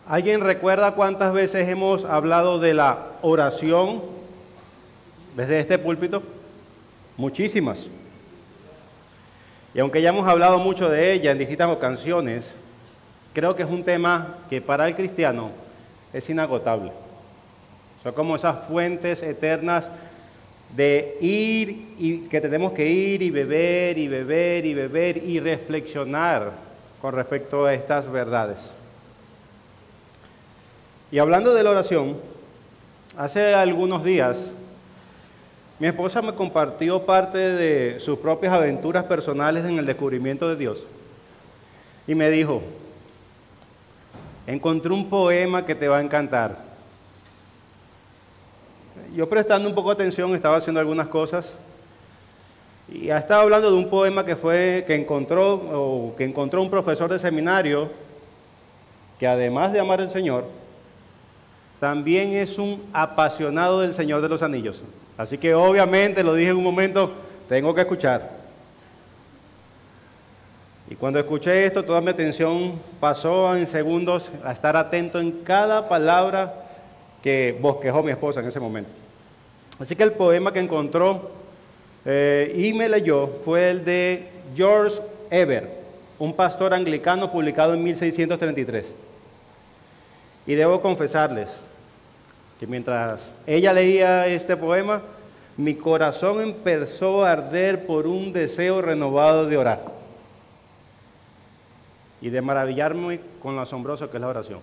¿Alguien recuerda cuántas veces hemos hablado de la oración desde este púlpito? Muchísimas. Y aunque ya hemos hablado mucho de ella en distintas ocasiones, creo que es un tema que para el cristiano es inagotable. Son como esas fuentes eternas de ir y que tenemos que ir y beber y beber y beber y reflexionar con respecto a estas verdades. Y hablando de la oración, hace algunos días mi esposa me compartió parte de sus propias aventuras personales en el descubrimiento de Dios. Y me dijo, encontré un poema que te va a encantar. Yo prestando un poco de atención, estaba haciendo algunas cosas y estaba hablando de un poema que encontró un profesor de seminario que además de amar al Señor, también es un apasionado del Señor de los Anillos. Así que obviamente, lo dije en un momento, tengo que escuchar. Y cuando escuché esto, toda mi atención pasó en segundos a estar atento en cada palabra que bosquejó mi esposa en ese momento. Así que el poema que encontró y me leyó fue el de George Eber, un pastor anglicano publicado en 1633. Y debo confesarles que mientras ella leía este poema, mi corazón empezó a arder por un deseo renovado de orar y de maravillarme con lo asombroso que es la oración.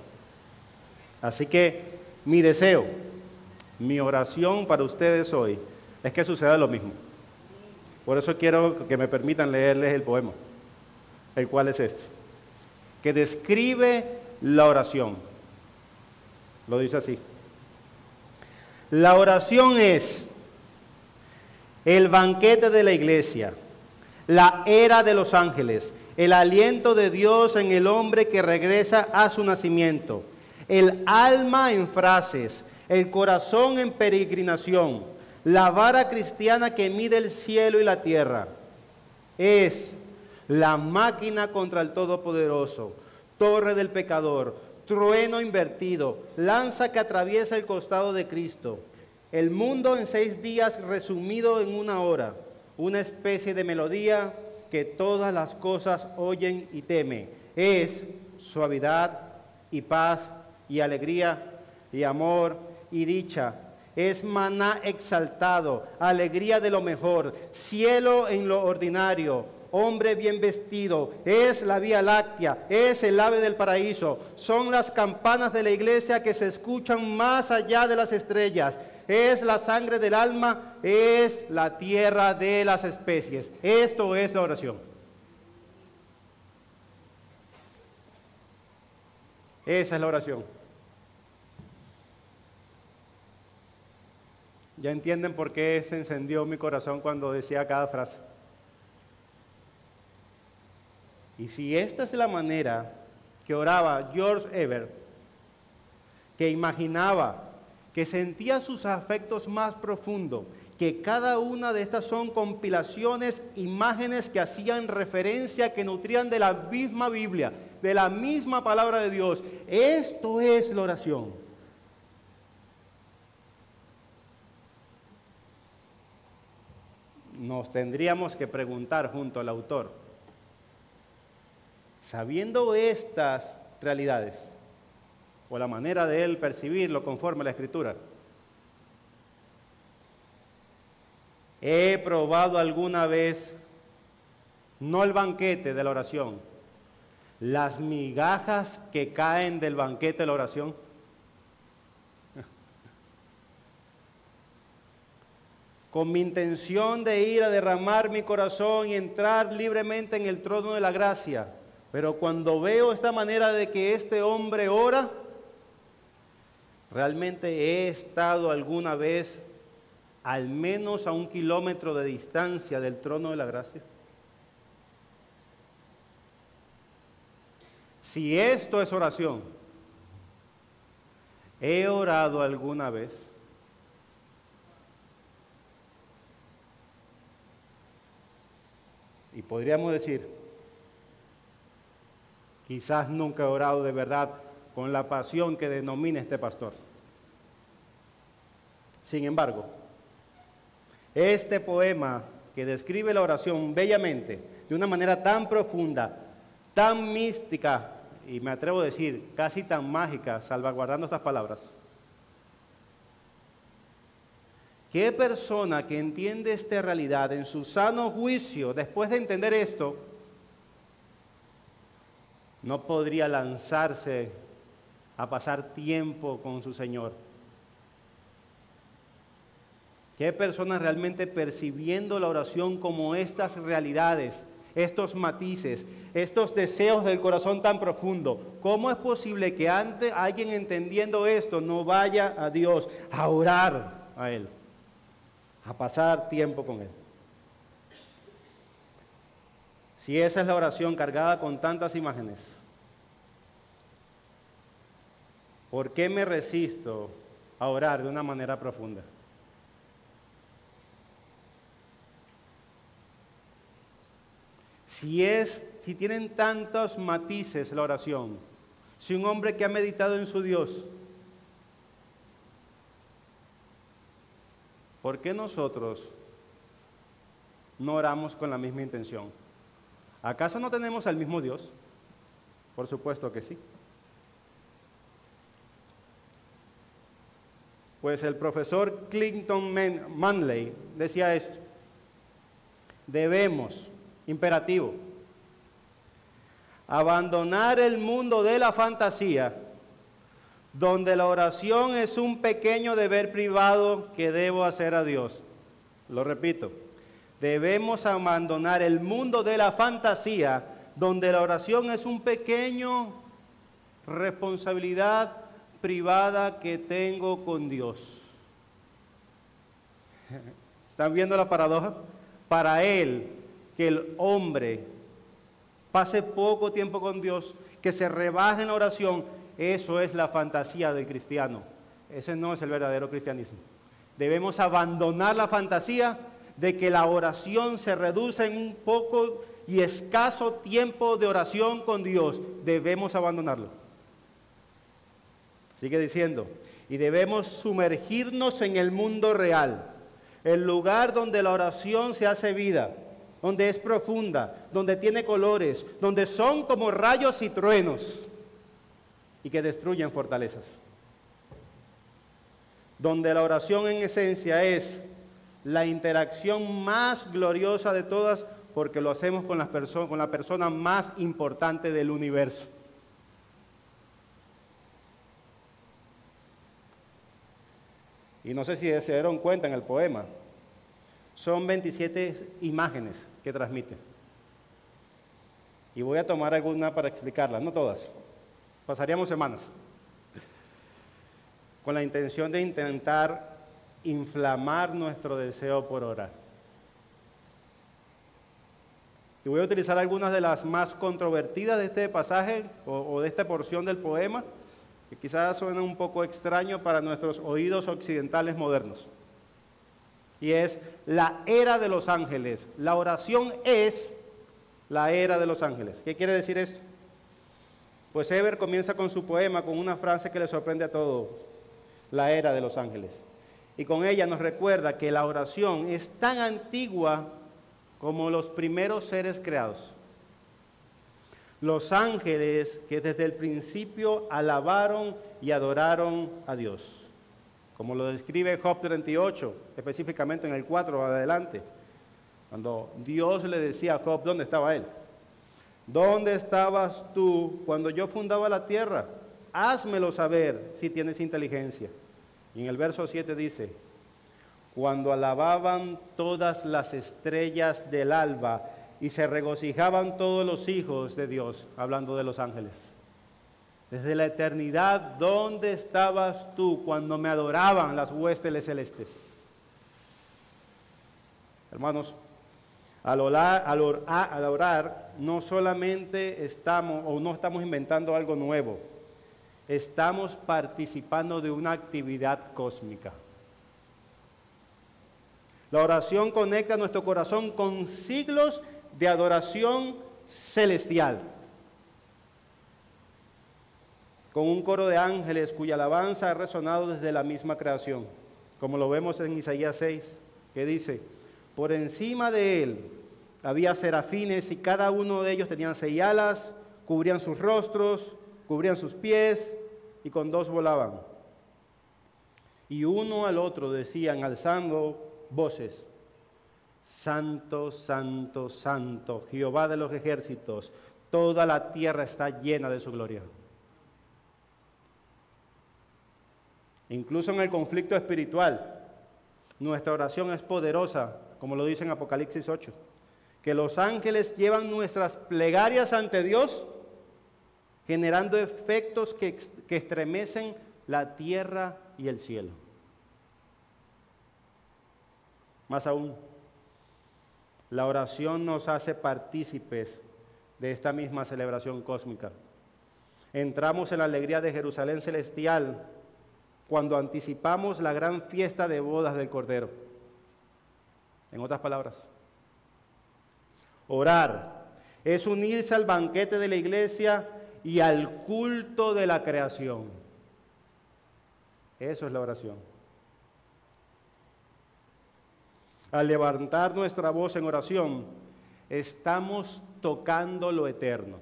Así que mi deseo, mi oración para ustedes hoy es que suceda lo mismo. Por eso quiero que me permitan leerles el poema, el cual es este, que describe la oración. Lo dice así. La oración es el banquete de la iglesia, la era de los ángeles, el aliento de Dios en el hombre que regresa a su nacimiento, el alma en frases, el corazón en peregrinación, la vara cristiana que mide el cielo y la tierra. Es la máquina contra el Todopoderoso, torre del pecador, trueno invertido, lanza que atraviesa el costado de Cristo. El mundo en 6 días resumido en 1 hora, una especie de melodía que todas las cosas oyen y temen. Es suavidad y paz y alegría y amor y dicha. Es maná exaltado, alegría de lo mejor, cielo en lo ordinario, hombre bien vestido, es la Vía Láctea, es el ave del paraíso, son las campanas de la iglesia que se escuchan más allá de las estrellas, es la sangre del alma, es la tierra de las especies. Esto es la oración. Esa es la oración. Ya entienden por qué se encendió mi corazón cuando decía cada frase. Y si esta es la manera que oraba George Eber, que imaginaba, que sentía sus afectos más profundos, que cada una de estas son compilaciones, imágenes que hacían referencia, que nutrían de la misma Biblia, de la misma palabra de Dios. Esto es la oración. Nos tendríamos que preguntar junto al autor, sabiendo estas realidades, o la manera de él percibirlo conforme a la Escritura, he probado alguna vez, no el banquete de la oración, las migajas que caen del banquete de la oración. Con mi intención de ir a derramar mi corazón y entrar libremente en el trono de la gracia. Pero cuando veo esta manera de que este hombre ora, realmente he estado alguna vez al menos a 1 kilómetro de distancia del trono de la gracia. Si esto es oración, ¿he orado alguna vez? Y podríamos decir, quizás nunca he orado de verdad con la pasión que denomina este pastor. Sin embargo, este poema que describe la oración bellamente, de una manera tan profunda, tan mística, y me atrevo a decir, casi tan mágica, salvaguardando estas palabras. ¿Qué persona que entiende esta realidad en su sano juicio, después de entender esto, no podría lanzarse a pasar tiempo con su Señor? ¿Qué persona realmente percibiendo la oración como estas realidades, estos matices, estos deseos del corazón tan profundo? ¿Cómo es posible que antes alguien entendiendo esto no vaya a Dios a orar a Él, a pasar tiempo con Él? Si esa es la oración cargada con tantas imágenes, ¿por qué me resisto a orar de una manera profunda? Si tienen tantos matices la oración, si un hombre que ha meditado en su Dios, ¿por qué nosotros no oramos con la misma intención? ¿Acaso no tenemos al mismo Dios? Por supuesto que sí. Pues el profesor Clinton Manley decía esto: debemos, imperativo, abandonar el mundo de la fantasía, donde la oración es un pequeño deber privado que debo hacer a Dios. Lo repito, debemos abandonar el mundo de la fantasía, donde la oración es un pequeño responsabilidad privada que tengo con Dios. ¿Están viendo la paradoja? Para él, que el hombre pase poco tiempo con Dios, que se rebaje en la oración, eso es la fantasía del cristiano. Ese no es el verdadero cristianismo. Debemos abandonar la fantasía de que la oración se reduce en un poco y escaso tiempo de oración con Dios. Debemos abandonarlo. Sigue diciendo, y debemos sumergirnos en el mundo real, el lugar donde la oración se hace vida, donde es profunda, donde tiene colores, donde son como rayos y truenos y que destruyen fortalezas. Donde la oración en esencia es la interacción más gloriosa de todas, porque lo hacemos con la persona más importante del universo. Y no sé si se dieron cuenta en el poema, son 27 imágenes que transmite. Y voy a tomar alguna para explicarlas, no todas. Pasaríamos semanas. Con la intención de intentar inflamar nuestro deseo por orar. Y voy a utilizar algunas de las más controvertidas de este pasaje o de esta porción del poema, que quizás suena un poco extraño para nuestros oídos occidentales modernos. Y es la era de los ángeles. La oración es la era de los ángeles. ¿Qué quiere decir esto? Pues Eber comienza con su poema con una frase que le sorprende a todos: la era de los ángeles. Y con ella nos recuerda que la oración es tan antigua como los primeros seres creados. Los ángeles que desde el principio alabaron y adoraron a Dios. Como lo describe Job 38, específicamente en el 4 adelante. Cuando Dios le decía a Job, ¿dónde estaba él? ¿Dónde estabas tú cuando yo fundaba la tierra? Házmelo saber si tienes inteligencia. Y en el verso 7 dice, cuando alababan todas las estrellas del alba y se regocijaban todos los hijos de Dios, hablando de los ángeles. Desde la eternidad, ¿dónde estabas tú cuando me adoraban las huestes celestes? Hermanos, al orar no solamente no estamos inventando algo nuevo, estamos participando de una actividad cósmica. La oración conecta nuestro corazón con siglos de adoración celestial. con un coro de ángeles cuya alabanza ha resonado desde la misma creación, como lo vemos en Isaías 6, que dice: por encima de él había serafines y cada uno de ellos tenían 6 alas, cubrían sus rostros, cubrían sus pies y con 2 volaban. Y uno al otro decían, alzando voces: Santo, santo, santo, Jehová de los ejércitos, toda la tierra está llena de su gloria. Incluso en el conflicto espiritual, nuestra oración es poderosa, como lo dice en Apocalipsis 8, que los ángeles llevan nuestras plegarias ante Dios, generando efectos que estremecen la tierra y el cielo. Más aún, la oración nos hace partícipes de esta misma celebración cósmica. Entramos en la alegría de Jerusalén celestial cuando anticipamos la gran fiesta de bodas del Cordero. En otras palabras, orar es unirse al banquete de la iglesia y al culto de la creación. Eso es la oración. Al levantar nuestra voz en oración, estamos tocando lo eterno.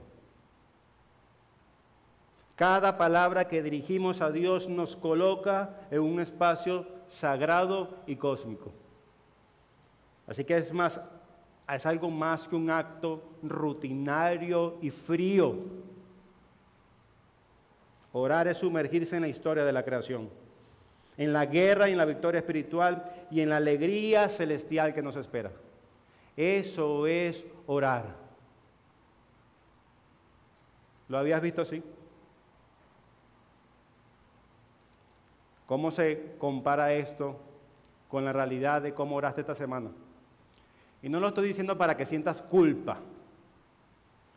Cada palabra que dirigimos a Dios nos coloca en un espacio sagrado y cósmico. Así que es algo más que un acto rutinario y frío. Orar es sumergirse en la historia de la creación, en la guerra y en la victoria espiritual y en la alegría celestial que nos espera. Eso es orar. ¿Lo habías visto así? ¿Cómo se compara esto con la realidad de cómo oraste esta semana? Y no lo estoy diciendo para que sientas culpa,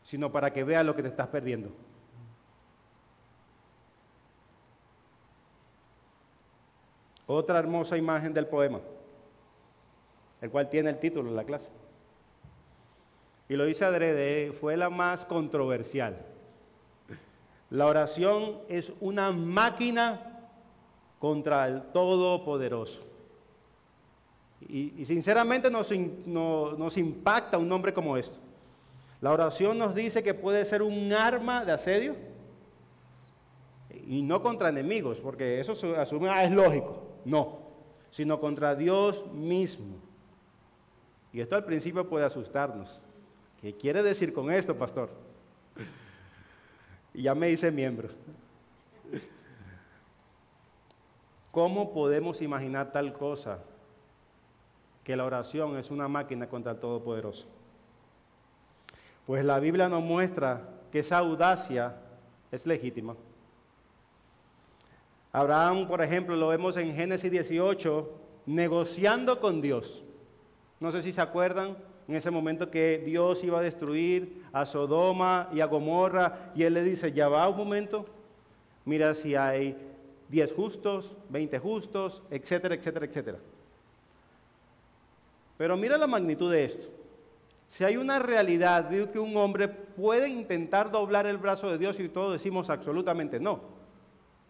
sino para que veas lo que te estás perdiendo. Otra hermosa imagen del poema, el cual tiene el título de la clase. Y lo hice adrede, fue la más controversial. La oración es una máquina contra el Todopoderoso. Y sinceramente nos impacta un nombre como esto. La oración nos dice que puede ser un arma de asedio, y no contra enemigos, porque eso se asume, es lógico, no, sino contra Dios mismo. Y esto al principio puede asustarnos. ¿Qué quiere decir con esto, pastor? Y ya me hice miembro. ¿Cómo podemos imaginar tal cosa? Que la oración es una máquina contra el Todopoderoso. Pues la Biblia nos muestra que esa audacia es legítima. Abraham, por ejemplo, lo vemos en Génesis 18, negociando con Dios. No sé si se acuerdan, en ese momento que Dios iba a destruir a Sodoma y a Gomorra, y él le dice, ya va un momento, mira si hay 10 justos, 20 justos, etcétera, etcétera, etcétera. Pero mira la magnitud de esto. Si hay una realidad de que un hombre puede intentar doblar el brazo de Dios y todos decimos absolutamente no.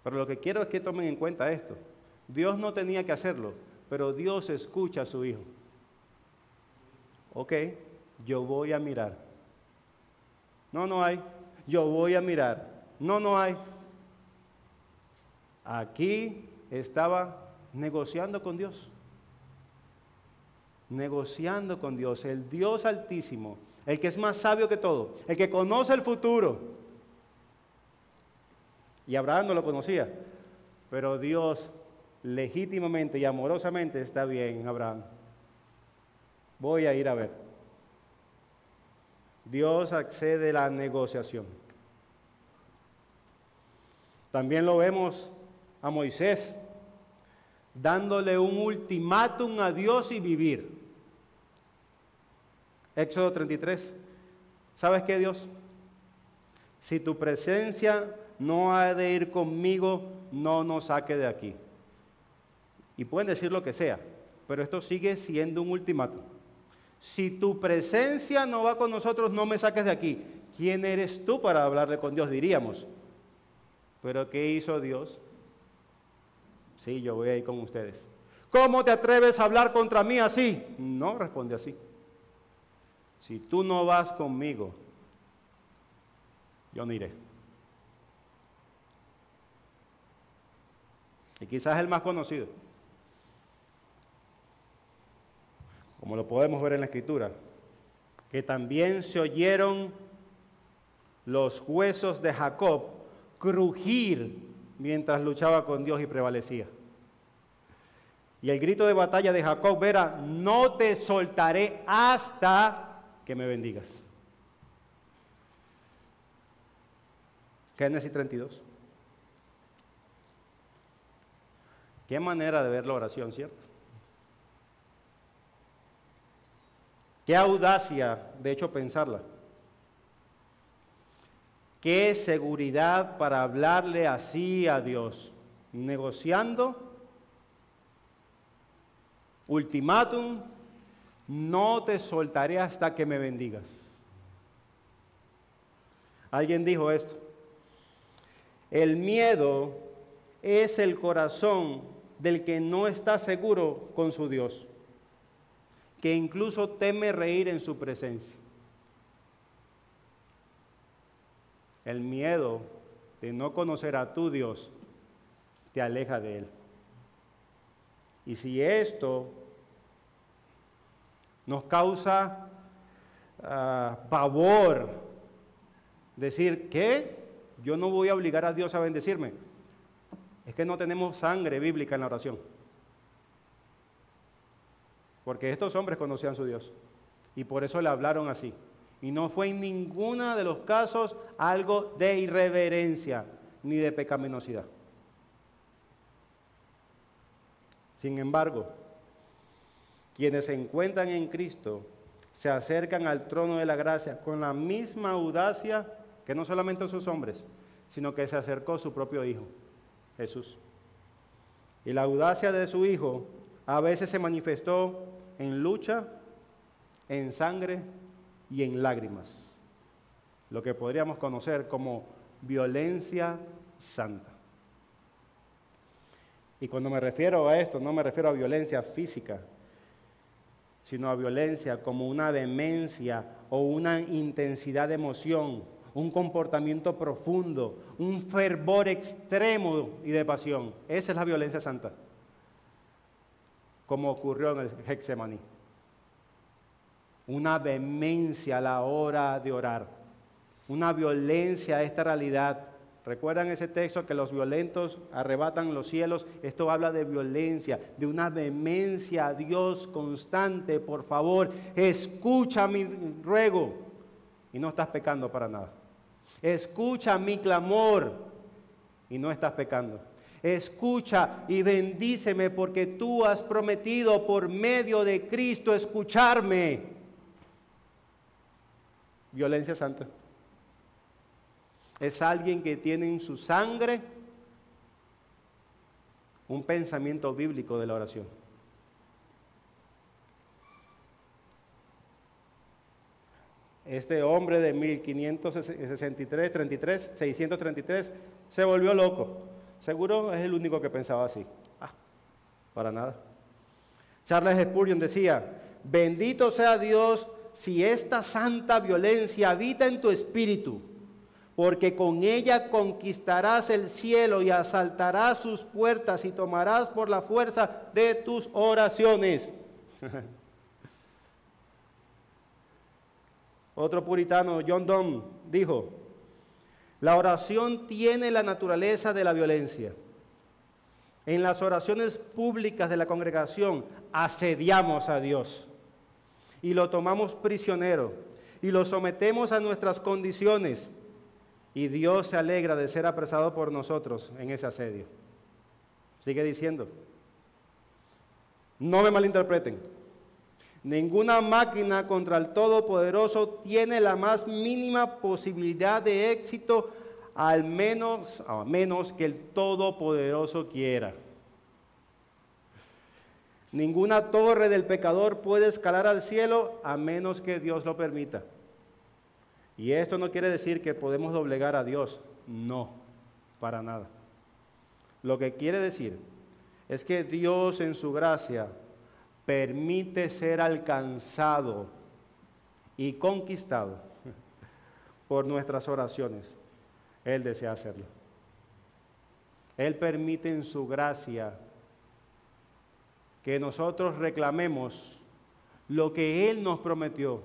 Pero lo que quiero es que tomen en cuenta esto. Dios no tenía que hacerlo, pero Dios escucha a su hijo. Ok, yo voy a mirar. No, no hay. Yo voy a mirar. No, no hay. Aquí estaba negociando con Dios. Negociando con Dios, el Dios Altísimo, el que es más sabio que todo, el que conoce el futuro. Y Abraham no lo conocía, pero Dios legítimamente y amorosamente, está bien, Abraham, voy a ir a ver. Dios accede a la negociación. También lo vemos a Moisés, dándole un ultimátum a Dios y vivir. Éxodo 33. ¿Sabes qué, Dios? Si tu presencia no ha de ir conmigo, no nos saque de aquí. Y pueden decir lo que sea, pero esto sigue siendo un ultimátum. Si tu presencia no va con nosotros, no me saques de aquí. ¿Quién eres tú para hablarle con Dios? Diríamos. ¿Pero qué hizo Dios? Sí, yo voy a ir con ustedes. ¿Cómo te atreves a hablar contra mí así? No, responde así. Si tú no vas conmigo, yo no iré. Y quizás el más conocido, como lo podemos ver en la Escritura, que también se oyeron los huesos de Jacob crujir mientras luchaba con Dios y prevalecía. Y el grito de batalla de Jacob era: no te soltaré hasta que me bendigas. Génesis 32. Qué manera de ver la oración, ¿cierto? Qué audacia, de hecho, pensarla. Qué seguridad para hablarle así a Dios, negociando, ultimátum, no te soltaré hasta que me bendigas. Alguien dijo esto: el miedo es el corazón del que no está seguro con su Dios, que incluso teme reír en su presencia. El miedo de no conocer a tu Dios te aleja de Él. Y si esto nos causa pavor, decir que yo no voy a obligar a Dios a bendecirme, es que no tenemos sangre bíblica en la oración. Porque estos hombres conocían a su Dios y por eso le hablaron así. Y no fue en ninguno de los casos algo de irreverencia ni de pecaminosidad. Sin embargo, quienes se encuentran en Cristo se acercan al trono de la gracia con la misma audacia que no solamente esos hombres, sino que se acercó su propio Hijo, Jesús. Y la audacia de su Hijo a veces se manifestó en lucha, en sangre y en lágrimas, lo que podríamos conocer como violencia santa. Y cuando me refiero a esto, no me refiero a violencia física, sino a violencia como una vehemencia o una intensidad de emoción, un comportamiento profundo, un fervor extremo y de pasión. Esa es la violencia santa, como ocurrió en el Getsemaní. Una vehemencia a la hora de orar, una violencia a esta realidad. ¿Recuerdan ese texto que los violentos arrebatan los cielos? Esto habla de violencia, de una vehemencia a Dios constante. Por favor, escucha mi ruego y no estás pecando para nada. Escucha mi clamor y no estás pecando. Escucha y bendíceme porque tú has prometido por medio de Cristo escucharme. Violencia santa. Es alguien que tiene en su sangre un pensamiento bíblico de la oración. Este hombre de 633, se volvió loco. Seguro es el único que pensaba así. Para nada. Charles Spurgeon decía: bendito sea Dios si esta santa violencia habita en tu espíritu, porque con ella conquistarás el cielo y asaltarás sus puertas y tomarás por la fuerza de tus oraciones. Otro puritano, John Donne, dijo: la oración tiene la naturaleza de la violencia. En las oraciones públicas de la congregación asediamos a Dios y lo tomamos prisionero y lo sometemos a nuestras condiciones, y Dios se alegra de ser apresado por nosotros en ese asedio. Sigue diciendo, no me malinterpreten, ninguna máquina contra el Todopoderoso tiene la más mínima posibilidad de éxito, a menos que el Todopoderoso quiera. Ninguna torre del pecador puede escalar al cielo a menos que Dios lo permita. Y esto no quiere decir que podemos doblegar a Dios, no, para nada. Lo que quiere decir es que Dios en su gracia permite ser alcanzado y conquistado por nuestras oraciones. Él desea hacerlo. Él permite en su gracia que nosotros reclamemos lo que Él nos prometió,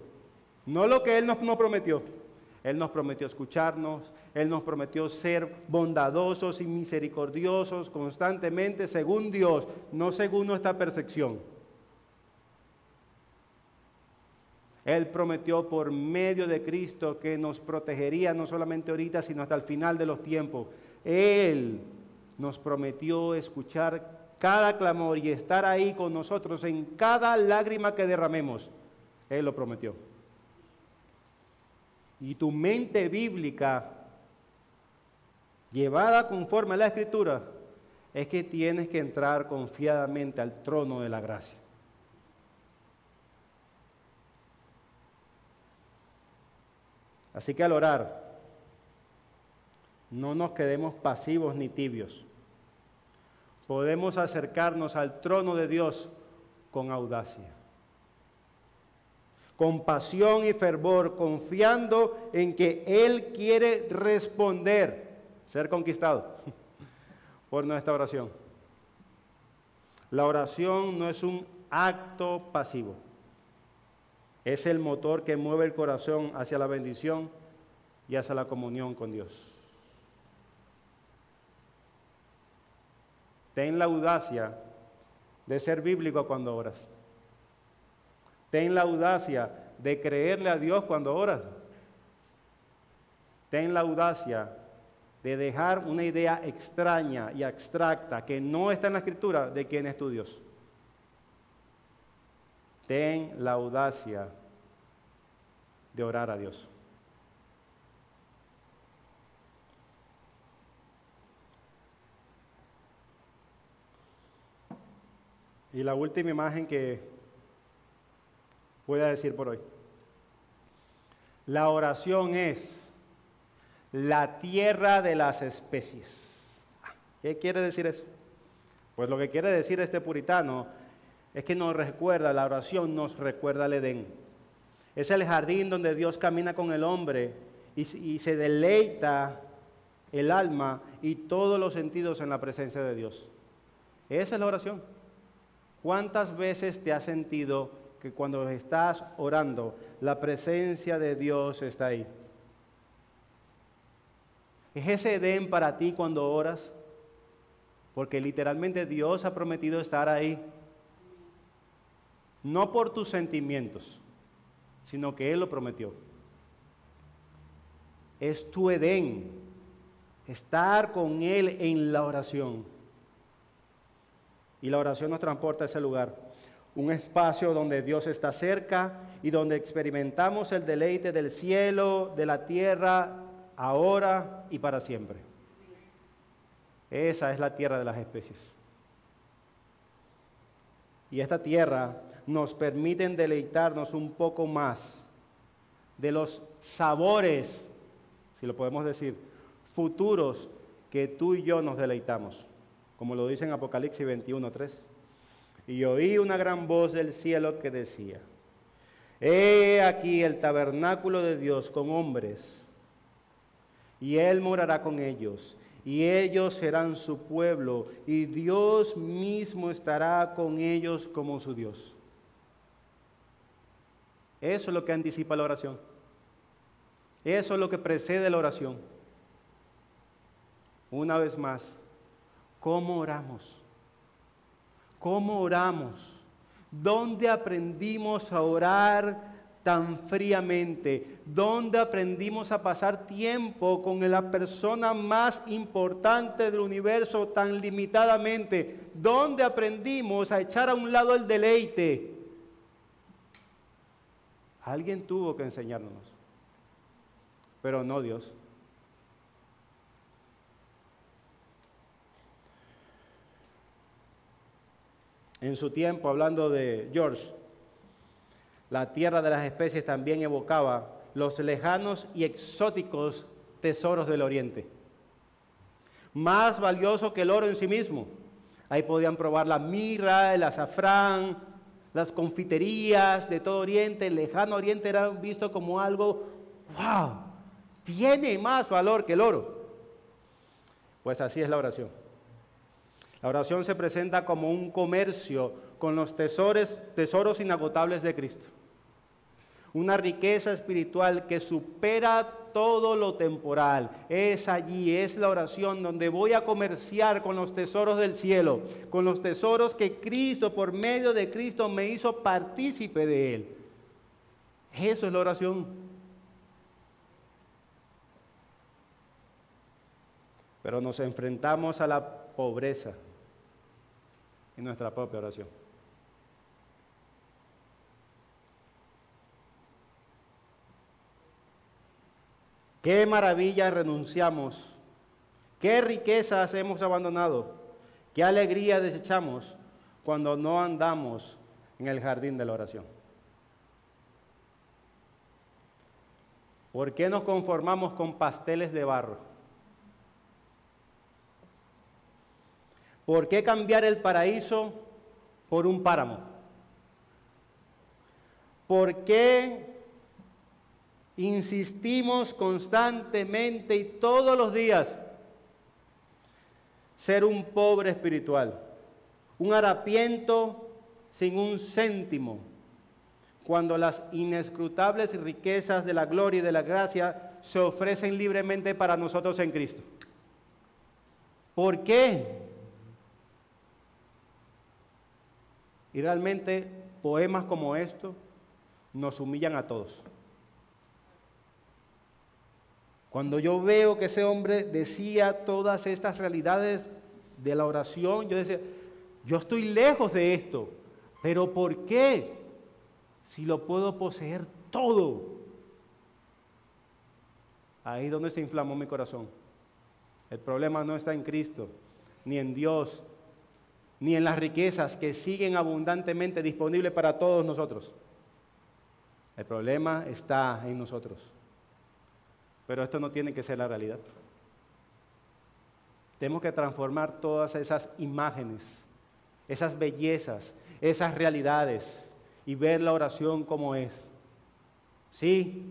no lo que Él no prometió. Él nos prometió escucharnos, Él nos prometió ser bondadosos y misericordiosos constantemente según Dios, no según nuestra percepción. Él prometió por medio de Cristo que nos protegería no solamente ahorita, sino hasta el final de los tiempos. Él nos prometió escuchar cada clamor y estar ahí con nosotros en cada lágrima que derramemos. Él lo prometió. Y tu mente bíblica, llevada conforme a la Escritura, es que tienes que entrar confiadamente al trono de la gracia. Así que al orar, no nos quedemos pasivos ni tibios. Podemos acercarnos al trono de Dios con audacia, con pasión y fervor, confiando en que Él quiere responder, ser conquistado por nuestra oración. La oración no es un acto pasivo, es el motor que mueve el corazón hacia la bendición y hacia la comunión con Dios. Ten la audacia de ser bíblico cuando oras. Ten la audacia de creerle a Dios cuando oras. Ten la audacia de dejar una idea extraña y abstracta que no está en la Escritura de quién es tu Dios. Ten la audacia de orar a Dios. Y la última imagen que voy a decir por hoy. La oración es la tierra de las especies. ¿Qué quiere decir eso? Pues lo que quiere decir este puritano es que nos recuerda, la oración nos recuerda al Edén. Es el jardín donde Dios camina con el hombre y se deleita el alma y todos los sentidos en la presencia de Dios. Esa es la oración. ¿Cuántas veces te has sentido que cuando estás orando, la presencia de Dios está ahí? ¿Es ese Edén para ti cuando oras? Porque literalmente Dios ha prometido estar ahí. No por tus sentimientos, sino que Él lo prometió. Es tu Edén, estar con Él en la oración. Y la oración nos transporta a ese lugar, un espacio donde Dios está cerca y donde experimentamos el deleite del cielo, de la tierra, ahora y para siempre. Esa es la tierra de las especies. Y esta tierra nos permite deleitarnos un poco más de los sabores, si lo podemos decir, futuros que tú y yo nos deleitamos. Como lo dice en Apocalipsis 21:3. Y oí una gran voz del cielo que decía: He aquí el tabernáculo de Dios con hombres, y Él morará con ellos, y ellos serán su pueblo, y Dios mismo estará con ellos como su Dios. Eso es lo que anticipa la oración. Eso es lo que precede la oración. Una vez más, ¿cómo oramos? ¿Cómo oramos? ¿Dónde aprendimos a orar tan fríamente? ¿Dónde aprendimos a pasar tiempo con la persona más importante del universo tan limitadamente? ¿Dónde aprendimos a echar a un lado el deleite? Alguien tuvo que enseñarnos, pero no Dios. En su tiempo, hablando de George, la tierra de las especies también evocaba los lejanos y exóticos tesoros del oriente. más valioso que el oro en sí mismo. Ahí podían probar la mirra, el azafrán, las confiterías de todo Oriente, el lejano Oriente era visto como algo, wow, tiene más valor que el oro. Pues así es la oración. La oración se presenta como un comercio con los tesoros inagotables de Cristo. Una riqueza espiritual que supera todo lo temporal. Es allí, es la oración donde voy a comerciar con los tesoros del cielo, con los tesoros que Cristo, por medio de Cristo, me hizo partícipe de Él. Eso es la oración. Pero nos enfrentamos a la pobreza en nuestra propia oración. Qué maravilla renunciamos, qué riquezas hemos abandonado, qué alegría desechamos cuando no andamos en el jardín de la oración. ¿Por qué nos conformamos con pasteles de barro? ¿Por qué cambiar el paraíso por un páramo? ¿Por qué insistimos constantemente y todos los días ser un pobre espiritual, un harapiento sin un céntimo, cuando las inescrutables riquezas de la gloria y de la gracia se ofrecen libremente para nosotros en Cristo? ¿Por qué? Y realmente poemas como estos nos humillan a todos. Cuando yo veo que ese hombre decía todas estas realidades de la oración, yo decía, yo estoy lejos de esto, pero ¿por qué? Si lo puedo poseer todo. Ahí es donde se inflamó mi corazón. El problema no está en Cristo, ni en Dios, ni en las riquezas que siguen abundantemente disponibles para todos nosotros. El problema está en nosotros. Pero esto no tiene que ser la realidad. Tenemos que transformar todas esas imágenes, esas bellezas, esas realidades y ver la oración como es. Sí,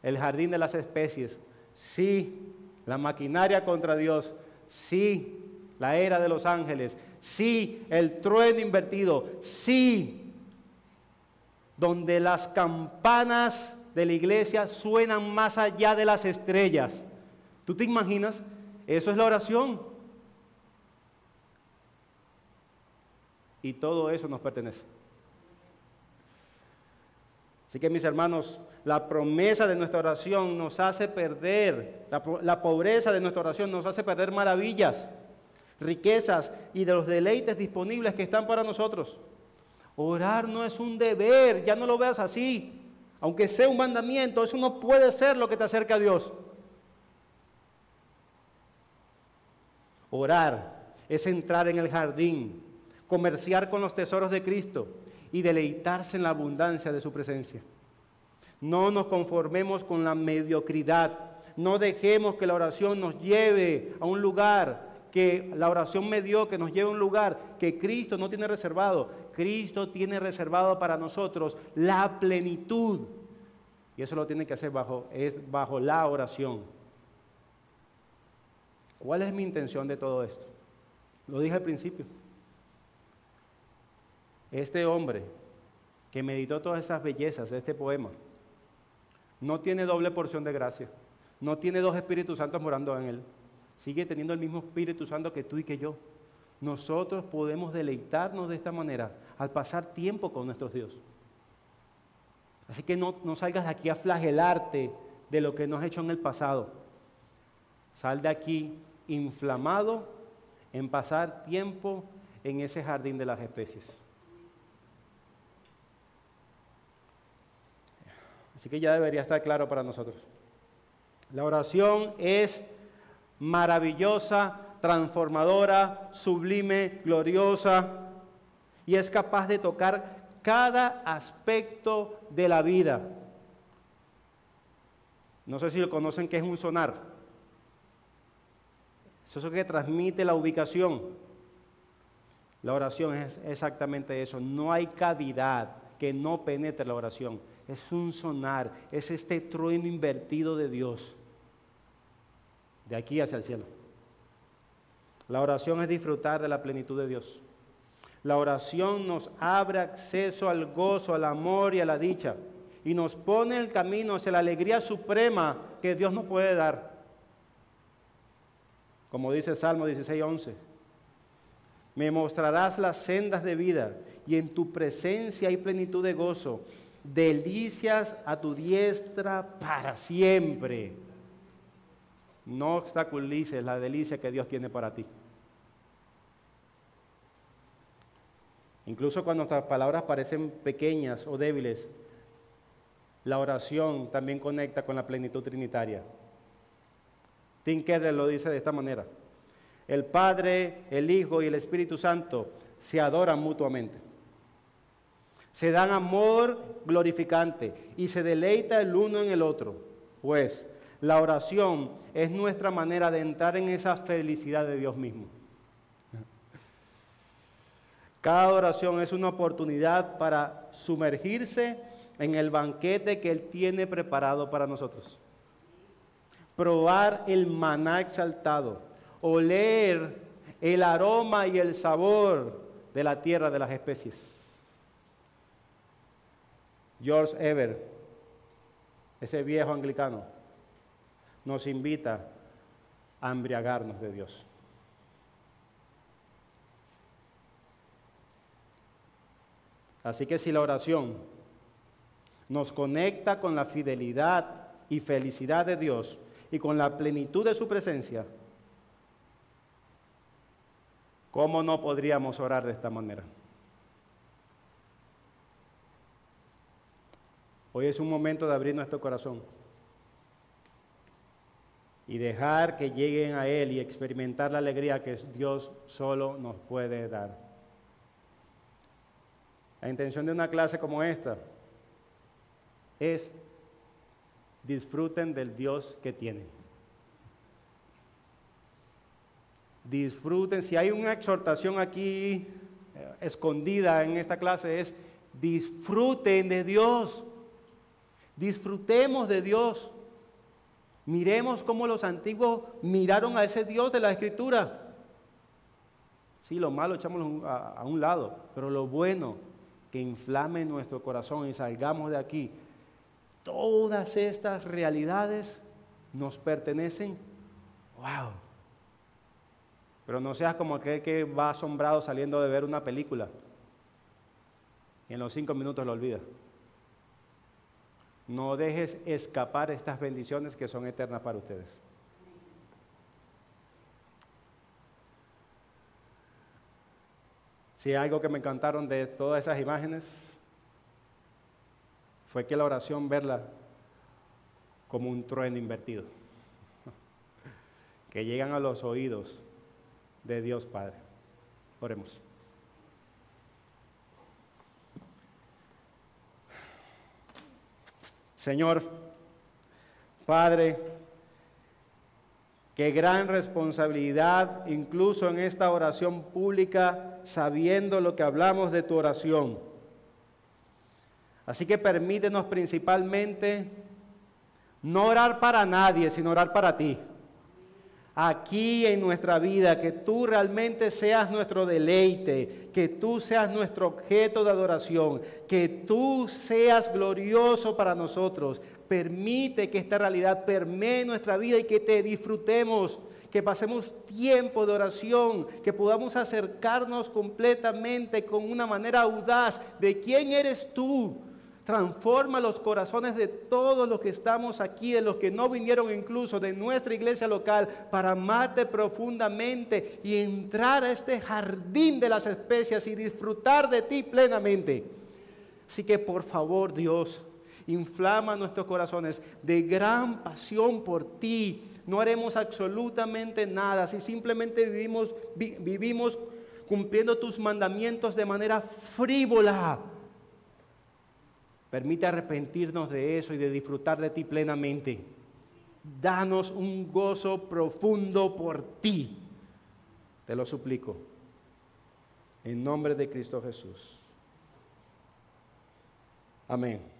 el jardín de las especies. Sí, la maquinaria contra Dios. Sí, la era de los ángeles. Sí, el trueno invertido. Sí, donde las campanas de la iglesia suenan más allá de las estrellas. ¿Tú te imaginas? Eso es la oración. Y todo eso nos pertenece. Así que mis hermanos, la promesa de nuestra oración nos hace perder, la pobreza de nuestra oración nos hace perder maravillas, riquezas y de los deleites disponibles que están para nosotros. Orar no es un deber, ya no lo veas así. Aunque sea un mandamiento, eso no puede ser lo que te acerca a Dios. Orar es entrar en el jardín, comerciar con los tesoros de Cristo y deleitarse en la abundancia de su presencia. No nos conformemos con la mediocridad. No dejemos que la oración nos lleve a un lugar, que la oración mediocre nos lleve a un lugar que Cristo no tiene reservado. Cristo tiene reservado para nosotros la plenitud. Y eso lo tiene que hacer bajo la oración. ¿Cuál es mi intención de todo esto? Lo dije al principio. Este hombre que meditó todas esas bellezas de este poema no tiene doble porción de gracia. No tiene dos Espíritus Santos morando en él. Sigue teniendo el mismo Espíritu Santo que tú y que yo. Nosotros podemos deleitarnos de esta manera al pasar tiempo con nuestro Dios. Así que no salgas de aquí a flagelarte de lo que nos has hecho en el pasado. Sal de aquí inflamado en pasar tiempo en ese jardín de las especies. Así que ya debería estar claro para nosotros. La oración es maravillosa, transformadora, sublime, gloriosa y es capaz de tocar cada aspecto de la vida. No sé si lo conocen, que es un sonar. Eso es lo que transmite la ubicación. La oración es exactamente eso. No hay cavidad que no penetre la oración. Es un sonar, es este trueno invertido de Dios, de aquí hacia el cielo. La oración es disfrutar de la plenitud de Dios. La oración nos abre acceso al gozo, al amor y a la dicha, y nos pone en el camino hacia la alegría suprema que Dios nos puede dar. Como dice el Salmo 16:11, me mostrarás las sendas de vida, y en tu presencia hay plenitud de gozo, delicias a tu diestra para siempre. No obstaculices la delicia que Dios tiene para ti. Incluso cuando nuestras palabras parecen pequeñas o débiles, la oración también conecta con la plenitud trinitaria. Tim Keller lo dice de esta manera: el Padre, el Hijo y el Espíritu Santo se adoran mutuamente. Se dan amor glorificante y se deleita el uno en el otro. Pues la oración es nuestra manera de entrar en esa felicidad de Dios mismo. Cada oración es una oportunidad para sumergirse en el banquete que Él tiene preparado para nosotros. Probar el maná exaltado, oler el aroma y el sabor de la tierra de las especies. George Ever, ese viejo anglicano, nos invita a embriagarnos de Dios. Así que si la oración nos conecta con la fidelidad y felicidad de Dios y con la plenitud de su presencia, ¿cómo no podríamos orar de esta manera? Hoy es un momento de abrir nuestro corazón y dejar que lleguen a Él y experimentar la alegría que Dios solo nos puede dar. La intención de una clase como esta es: disfruten del Dios que tienen. Disfruten. Si hay una exhortación aquí escondida en esta clase, es: disfruten de Dios. Disfrutemos de Dios. Miremos cómo los antiguos miraron a ese Dios de la Escritura. Sí, lo malo echámoslo a un lado, pero lo bueno, que inflame nuestro corazón y salgamos de aquí. Todas estas realidades nos pertenecen. ¡Wow! Pero no seas como aquel que va asombrado saliendo de ver una película y en los 5 minutos lo olvida. No dejes escapar estas bendiciones que son eternas para ustedes. Si algo que me encantaron de todas esas imágenes fue que la oración, verla como un trueno invertido, que llegan a los oídos de Dios Padre. Oremos. Señor, Padre, qué gran responsabilidad, incluso en esta oración pública, sabiendo lo que hablamos de tu oración. Así que permítenos principalmente no orar para nadie, sino orar para ti. Aquí en nuestra vida, que tú realmente seas nuestro deleite, que tú seas nuestro objeto de adoración, que tú seas glorioso para nosotros. Permite que esta realidad permee nuestra vida y que te disfrutemos, que pasemos tiempo de oración, que podamos acercarnos completamente con una manera audaz de quién eres tú. Transforma los corazones de todos los que estamos aquí, de los que no vinieron incluso de nuestra iglesia local, para amarte profundamente y entrar a este jardín de las especias y disfrutar de ti plenamente. Así que por favor, Dios, inflama nuestros corazones de gran pasión por ti. No haremos absolutamente nada si simplemente vivimos cumpliendo tus mandamientos de manera frívola. Permite arrepentirnos de eso y de disfrutar de ti plenamente. danos un gozo profundo por ti. Te lo suplico. En nombre de Cristo Jesús. Amén.